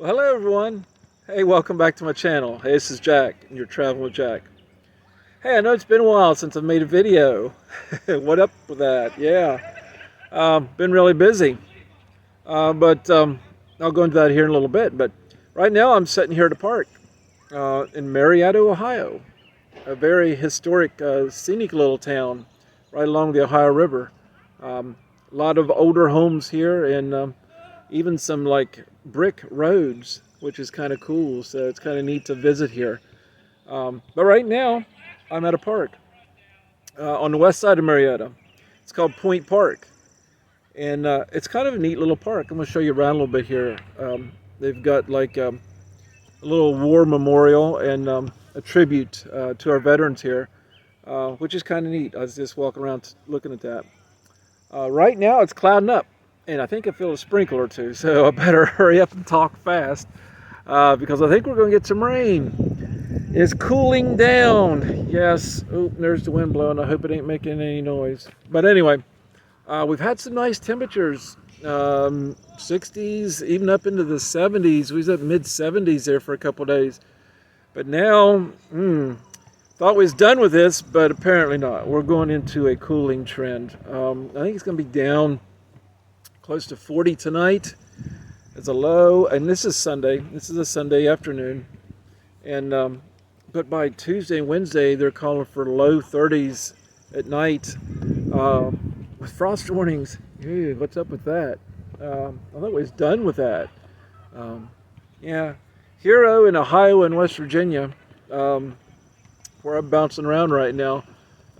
Well, hello everyone. Hey, welcome back to my channel. Hey, this is Jack, and you're traveling with Jack. Hey, I know it's been a while since I made a video. What up with that? Yeah, been really busy. But I'll go into that here in a little bit. But right now, I'm sitting here at a park in Marietta, Ohio, a very historic, scenic little town right along the Ohio River. A lot of older homes here, and even some like brick roads, which is kind of cool. So it's kind of neat to visit here. But right now, I'm at a park on the west side of Marietta. It's called Point Park, and it's kind of a neat little park. I'm going to show you around a little bit here. They've got like a little war memorial and a tribute to our veterans here, which is kind of neat. I was just walking around looking at that. Right now, it's clouding up, and I think I feel a sprinkle or two, so I better hurry up and talk fast because I think we're going to get some rain. It's cooling down. Yes. Oh, there's the wind blowing. I hope it ain't making any noise. But anyway, we've had some nice temperatures. 60s, even up into the 70s. We was at mid 70s there for a couple days. But now, thought we was done with this, but apparently not. We're going into a cooling trend. I think it's going to be down close to 40 tonight as a low, and this is Sunday. This is a Sunday afternoon, and but by Tuesday and Wednesday, they're calling for low 30s at night with frost warnings. Ew, what's up with that? I thought we was done with that. Yeah, Hero in Ohio and West Virginia, where I'm bouncing around right now.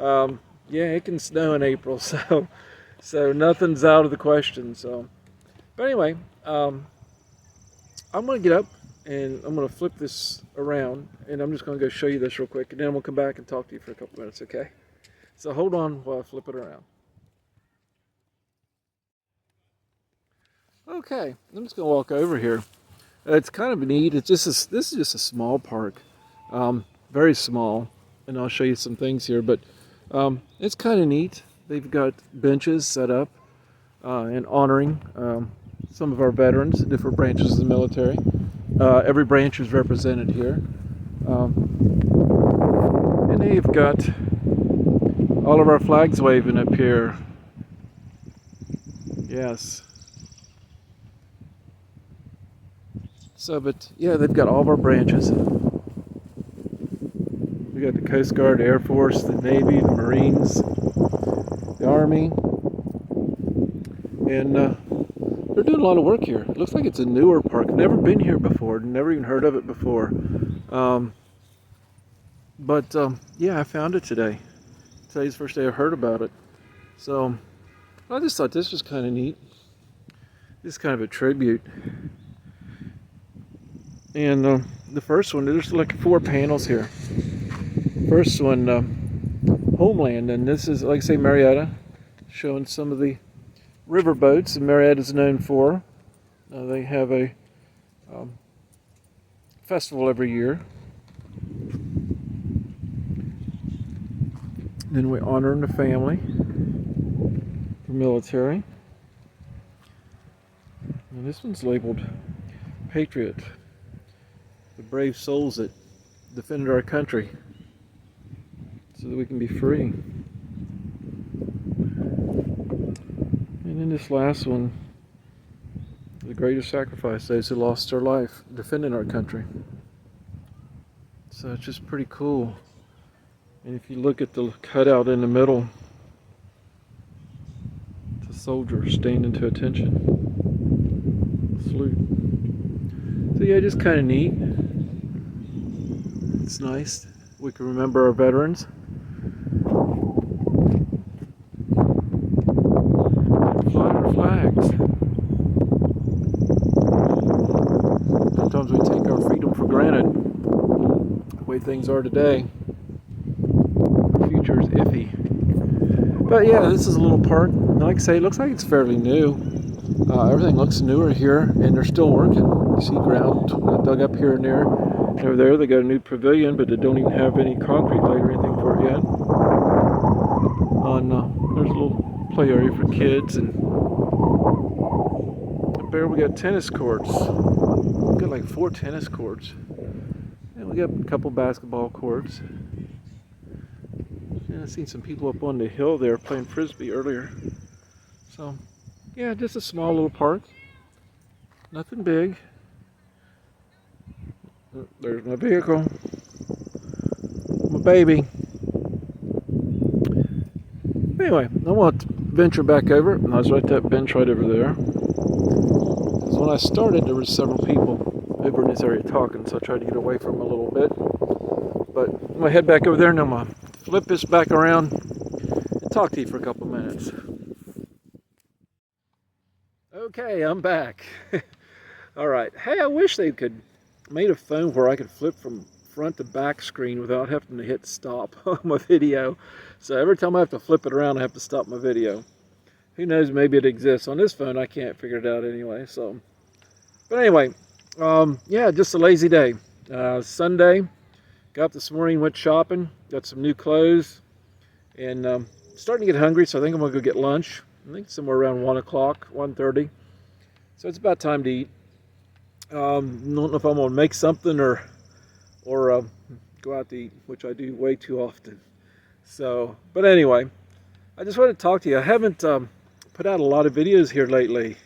Yeah, it can snow in April, so nothing's out of the question. So, but anyway, I'm gonna get up and I'm gonna flip this around, and I'm just gonna go show you this real quick, and then we'll come back and talk to you for a couple minutes. Okay? So hold on while I flip it around. Okay, I'm just gonna walk over here. It's kind of neat. This is just a small park, very small, and I'll show you some things here. But it's kind of neat. They've got benches set up and honoring some of our veterans, different branches of the military. Every branch is represented here, and they've got all of our flags waving up here. Yes. So, but yeah, they've got all of our branches. We got the Coast Guard, the Air Force, the Navy, the Marines, the Army, and they're doing a lot of work here. It looks like it's a newer park. Never been here before. Never even heard of it before. But yeah, I found it today. Today's the first day I heard about it. So I just thought this was kind of neat. This is kind of a tribute. And the first one, there's like 4 panels here. First one, Homeland, and this is, like I say, Marietta, showing some of the river boats that Marietta is known for. They have a festival every year. Then we honor the family, the military. And this one's labeled Patriot, the brave souls that defended our country so that we can be free. And then this last one, the greatest sacrifice, those who lost their life defending our country. So it's just pretty cool. And if you look at the cutout in the middle, it's a soldier standing to attention. Salute. So yeah, just kind of neat. It's nice. We can remember our veterans. Fly our flags. Sometimes we take our freedom for granted. The way things are today, the future is iffy. But yeah, this is a little park. Like I say, it looks like it's fairly new. Everything looks newer here, and they're still working. You see ground dug up here and there. Over there, they got a new pavilion, but they don't even have any concrete laid or anything for it yet. There's a little play area for kids, and up there we got tennis courts. got like 4 tennis courts. And we got a couple basketball courts. And I've seen some people up on the hill there playing frisbee earlier. So, yeah, just a small little park. Nothing big. There's my vehicle. My baby. Anyway, I want to venture back over. And I was right at that bench right over there. Because when I started, there were several people over in this area talking, so I tried to get away from them a little bit. But I'm going to head back over there and I'm going to flip this back around and talk to you for a couple minutes. Okay, I'm back. All right. Hey, I wish they could made a phone where I could flip from front to back screen without having to hit stop on my video. So every time I have to flip it around, I have to stop my video. Who knows, maybe it exists. On this phone, I can't figure it out anyway. So, but anyway, yeah, just a lazy day. Sunday, got up this morning, went shopping, got some new clothes, and starting to get hungry, so I think I'm gonna go get lunch. I think somewhere around 1 o'clock, 1:30. So it's about time to eat. Don't know if I'm gonna make something or go out to eat, which I do way too often. So, but anyway, I just wanted to talk to you. I haven't put out a lot of videos here lately. I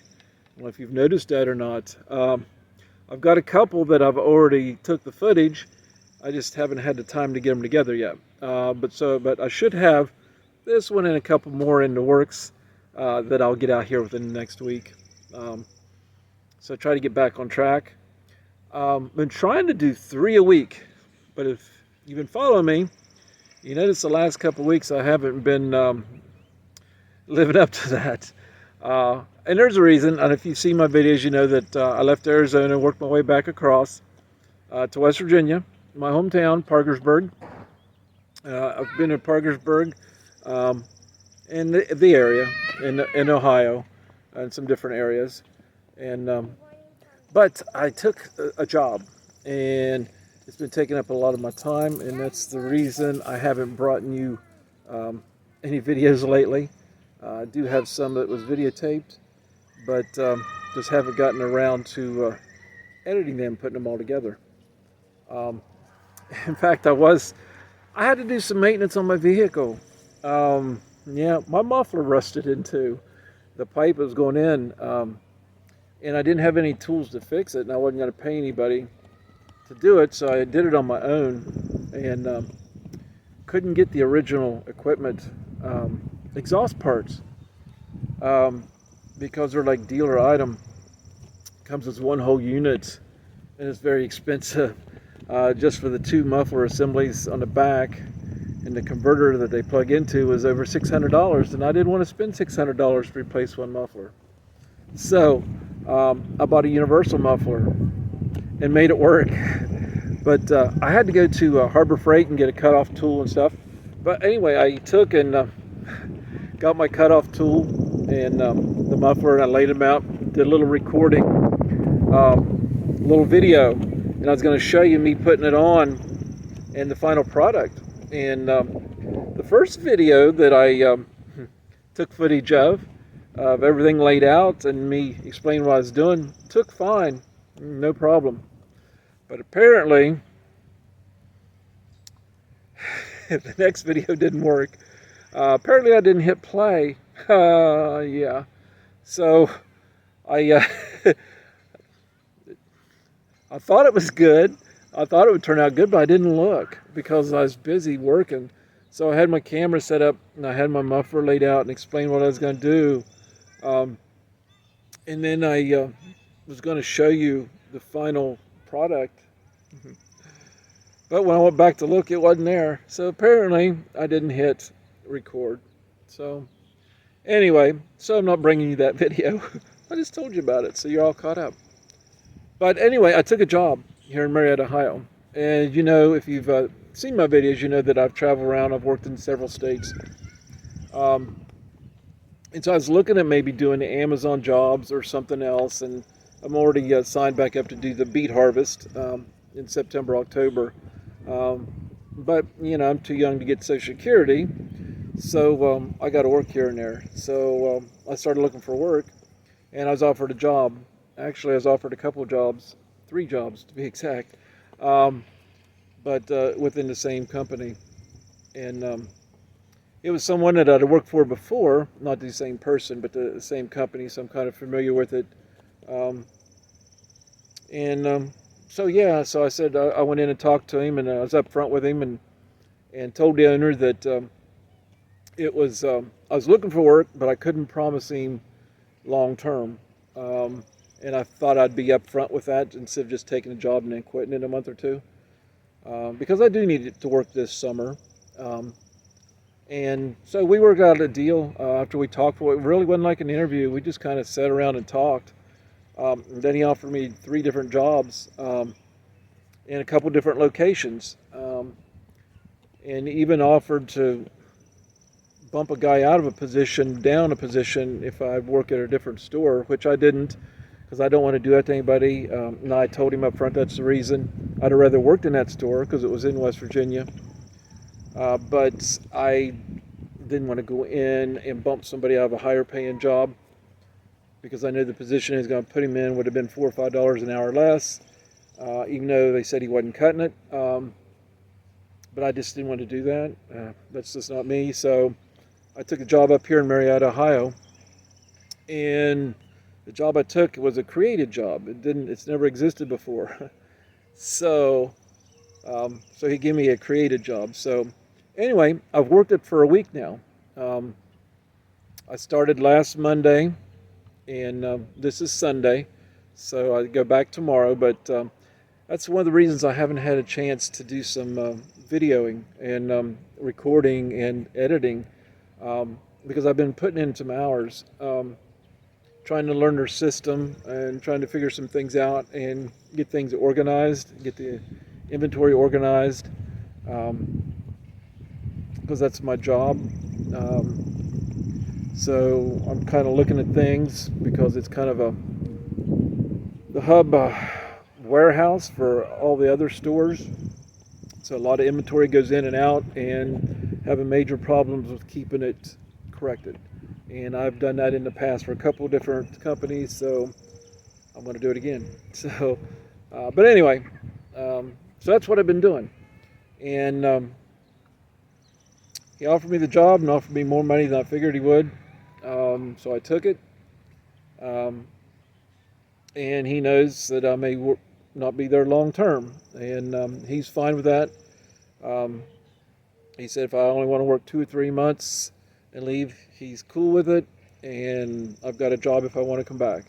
don't know if you've noticed that or not. I've got a couple that I've already took the footage. I just haven't had the time to get them together yet. But I should have this one and a couple more in the works that I'll get out here within the next week. So try to get back on track. Been trying to do 3 a week, but if you've been following me, you notice the last couple of weeks I haven't been living up to that. And there's a reason, and if you see my videos, you know that I left Arizona, worked my way back across to West Virginia, my hometown, Parkersburg. I've been in Parkersburg, in the area, in Ohio, and some different areas. And but I took a job, and it's been taking up a lot of my time, and that's the reason I haven't brought you any videos lately. I do have some that was videotaped, but just haven't gotten around to editing them, putting them all together. In fact, I had to do some maintenance on my vehicle. Yeah, my muffler rusted into the pipe was going in, and I didn't have any tools to fix it, and I wasn't going to pay anybody to do it, so I did it on my own, and couldn't get the original equipment exhaust parts because they're like dealer item. Comes as one whole unit, and it's very expensive. Just for the 2 muffler assemblies on the back, and the converter that they plug into was over $600, and I didn't want to spend $600 to replace one muffler. So I bought a universal muffler and made it work. But I had to go to Harbor Freight and get a cutoff tool and stuff. But anyway, I took and got my cutoff tool and the muffler, and I laid them out, did a little recording, a little video, and I was going to show you me putting it on and the final product. And the first video that I took footage of everything laid out and me explaining what I was doing, took fine, no problem. But apparently, the next video didn't work. Apparently I didn't hit play. Yeah. So I I thought it was good. I thought it would turn out good, but I didn't look because I was busy working. So I had my camera set up and I had my muffler laid out and explained what I was going to do. And then I was going to show you the final product. But when I went back to look, it wasn't there. So apparently I didn't hit record. So anyway, so I'm not bringing you that video. I just told you about it, so you're all caught up. But anyway, I took a job here in Marietta, Ohio. And you know, if you've seen my videos, you know that I've traveled around. I've worked in several states. And so I was looking at maybe doing the Amazon jobs or something else. And I'm already signed back up to do the beet harvest in September, October. But, you know, I'm too young to get Social Security. So I got to work here and there. So I started looking for work. And I was offered a job. Actually, I was offered a couple of jobs, 3 jobs to be exact, um, but within the same company. And it was someone that I'd worked for before, not the same person, but the same company, so I'm kind of familiar with it. Um, and so yeah, so I said I went in and talked to him, and I was up front with him, and told the owner that it was I was looking for work, but I couldn't promise him long term. Um, and I thought I'd be upfront with that instead of just taking a job and then quitting in a month or two, because I do need it to work this summer. Um, and so we worked out a deal after we talked for it. Really wasn't like an interview. We just kind of sat around and talked. And then he offered me 3 different jobs in a couple different locations, and even offered to bump a guy out of a position down a position if I work at a different store, which I didn't, because I don't want to do that to anybody. And I told him up front that's the reason. I'd have rather worked in that store because it was in West Virginia. But I didn't want to go in and bump somebody out of a higher paying job, because I knew the position he was going to put him in would have been $4 or $5 an hour less, even though they said he wasn't cutting it. But I just didn't want to do that. That's just not me. So I took a job up here in Marietta, Ohio, and the job I took was a created job. It's never existed before. So, so he gave me a created job. So anyway, I've worked it for a week now. I started last Monday, and this is Sunday, so I go back tomorrow. But that's one of the reasons I haven't had a chance to do some videoing and recording and editing. Because I've been putting in some hours, trying to learn their system and trying to figure some things out and get things organized, get the inventory organized, because that's my job. So I'm kind of looking at things because it's kind of the hub warehouse for all the other stores. So a lot of inventory goes in and out, and having major problems with keeping it corrected. And I've done that in the past for a couple of different companies, so I'm going to do it again. So, but anyway, so that's what I've been doing. And he offered me the job and offered me more money than I figured he would. So I took it. And he knows that I may not be there long term, and he's fine with that. He said if I only want to work 2 or 3 months and leave, he's cool with it, and I've got a job if I want to come back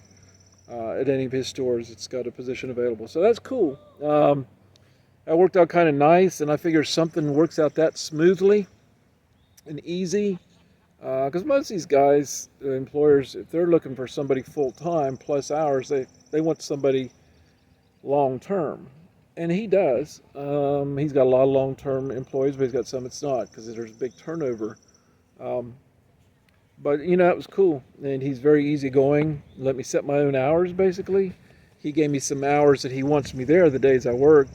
at any of his stores. It's got a position available, so that's cool. That worked out kind of nice, and I figure something works out that smoothly and easy, because most of these guys, employers, if they're looking for somebody full-time plus hours, they want somebody long-term. And he does. He's got a lot of long-term employees, but he's got some that's not, because there's big turnover. But, you know, it was cool. And he's very easygoing. Let me set my own hours, basically. He gave me some hours that he wants me there the days I work.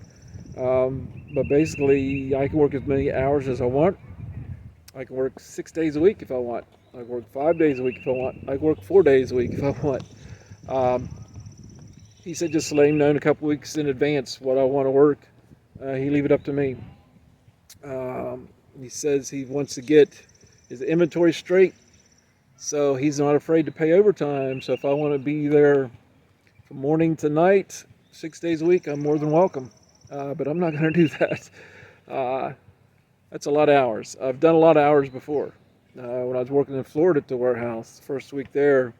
But basically, I can work as many hours as I want. I can work 6 days a week if I want. I can work 5 days a week if I want. I can work 4 days a week if I want. He said just let him know in a couple weeks in advance what I want to work. He leave it up to me. He says he wants to get his inventory straight, so he's not afraid to pay overtime. So if I want to be there from morning to night, 6 days a week, I'm more than welcome. But I'm not going to do that. That's a lot of hours. I've done a lot of hours before. When I was working in Florida at the warehouse, first week there,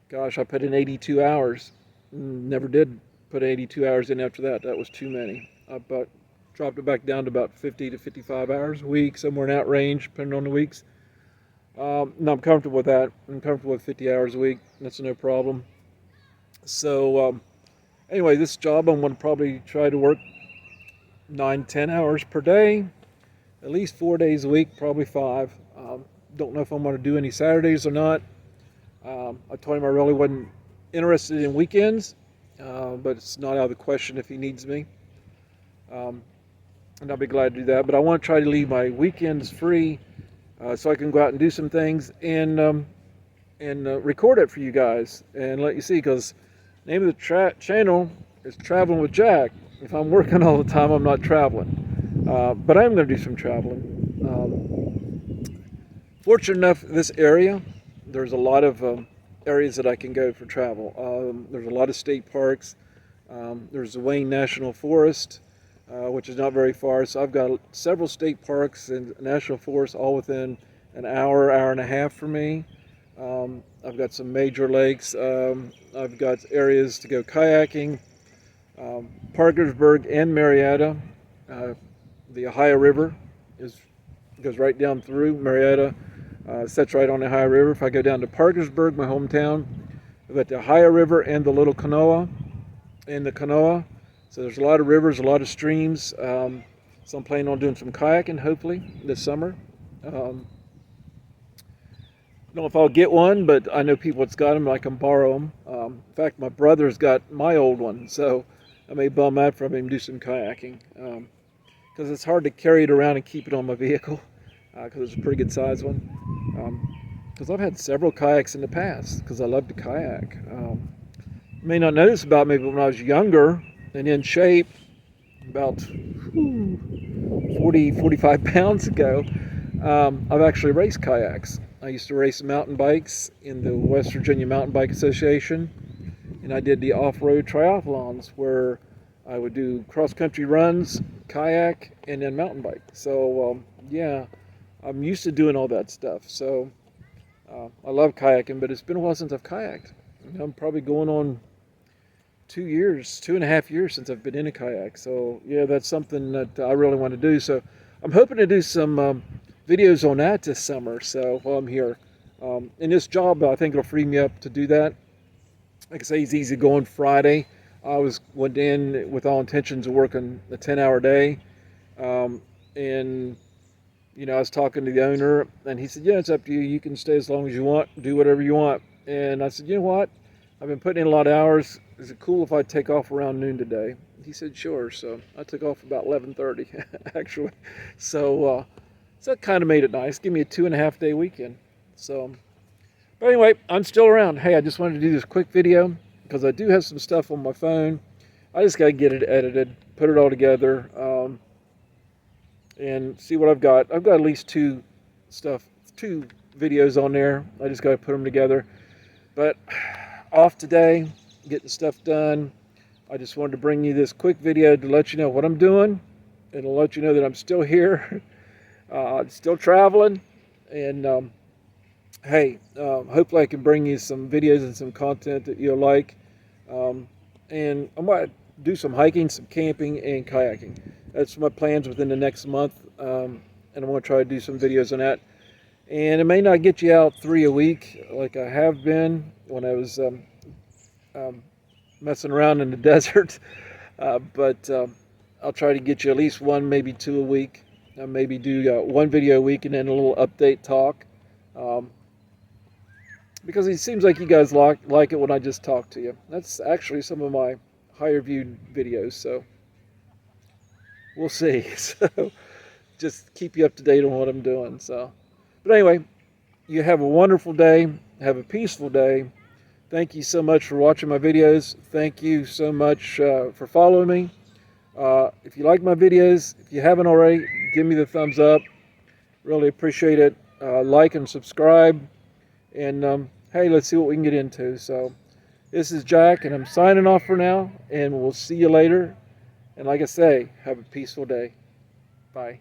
gosh, I put in 82 hours. Never did put 82 hours in after that. That was too many. I dropped it back down to about 50 to 55 hours a week, somewhere in that range, depending on the weeks. And I'm comfortable with that. I'm comfortable with 50 hours a week. That's no problem. So anyway, this job I'm going to probably try to work 9-10 hours per day, at least 4 days a week, probably 5. Don't know if I'm going to do any Saturdays or not. I told him I really wasn't interested in weekends, but it's not out of the question if he needs me. And I'll be glad to do that. But I want to try to leave my weekends free so I can go out and do some things and record it for you guys and let you see. Because the name of the channel is traveling with Jack. If I'm working all the time, I'm not traveling. But I am going to do some traveling. Fortunate enough, this area, there's a lot of areas that I can go for travel. There's a lot of state parks. There's the Wayne National Forest, which is not very far. So I've got several state parks and national forests all within an hour, hour and a half for me. I've got some major lakes. I've got areas to go kayaking. Parkersburg and Marietta. The Ohio River goes right down through Marietta. Sets right on the Ohio River. If I go down to Parkersburg, my hometown, I've got the Ohio River and the Little Kanawha and the Kanawha. So there's a lot of rivers, a lot of streams. So I'm planning on doing some kayaking hopefully this summer. I don't know if I'll get one, but I know people that's got them and I can borrow them. In fact, my brother's got my old one, so I may bum out from him and do some kayaking. Because it's hard to carry it around and keep it on my vehicle, because it's a pretty good size one. Because I've had several kayaks in the past, because I love to kayak. You may not know this about me, but when I was younger and in shape, about 45 pounds ago, I've actually raced kayaks. I used to race mountain bikes in the West Virginia Mountain Bike Association, and I did the off-road triathlons where I would do cross-country runs, kayak, and then mountain bike. So yeah, I'm used to doing all that stuff. So I love kayaking, but it's been a while since I've kayaked. I'm probably going on 2.5 years since I've been in a kayak. So yeah, that's something that I really want to do. So I'm hoping to do some videos on that this summer. So while I'm here, in this job, I think it'll free me up to do that. Like I say, it's easy going Friday. I went in with all intentions of working a 10-hour day, and I was talking to the owner, and he said, "Yeah, it's up to you. You can stay as long as you want, do whatever you want." And I said, "You know what? I've been putting in a lot of hours. Is it cool if I take off around noon today?" He said, "Sure." So I took off about 11:30, actually. So that kind of made it nice. Give me a 2.5-day weekend. So, but anyway, I'm still around. Hey, I just wanted to do this quick video, because I do have some stuff on my phone. I just got to get it edited, put it all together, and see what I've got. I've got at least two videos on there. I just got to put them together. But off today, getting stuff done. I just wanted to bring you this quick video to let you know what I'm doing, and to let you know that I'm still here, still traveling, and hey, hopefully I can bring you some videos and some content that you'll like. And I might do some hiking, some camping, and kayaking. That's my plans within the next month. And I'm going to try to do some videos on that. And it may not get you out 3 a week like I have been when I was messing around in the desert. But I'll try to get you at least 1, maybe 2 a week. Maybe do 1 video a week and then a little update talk. Because it seems like you guys like it when I just talk to you. That's actually some of my higher viewed videos, so we'll see. So just keep you up to date on what I'm doing. So, but anyway, you have a wonderful day. Have a peaceful day. Thank you so much for watching my videos. Thank you so much for following me. If you like my videos, if you haven't already, give me the thumbs up. Really appreciate it. Like and subscribe. And hey, let's see what we can get into. So this is Jack, and I'm signing off for now, and we'll see you later. And like I say, have a peaceful day. Bye.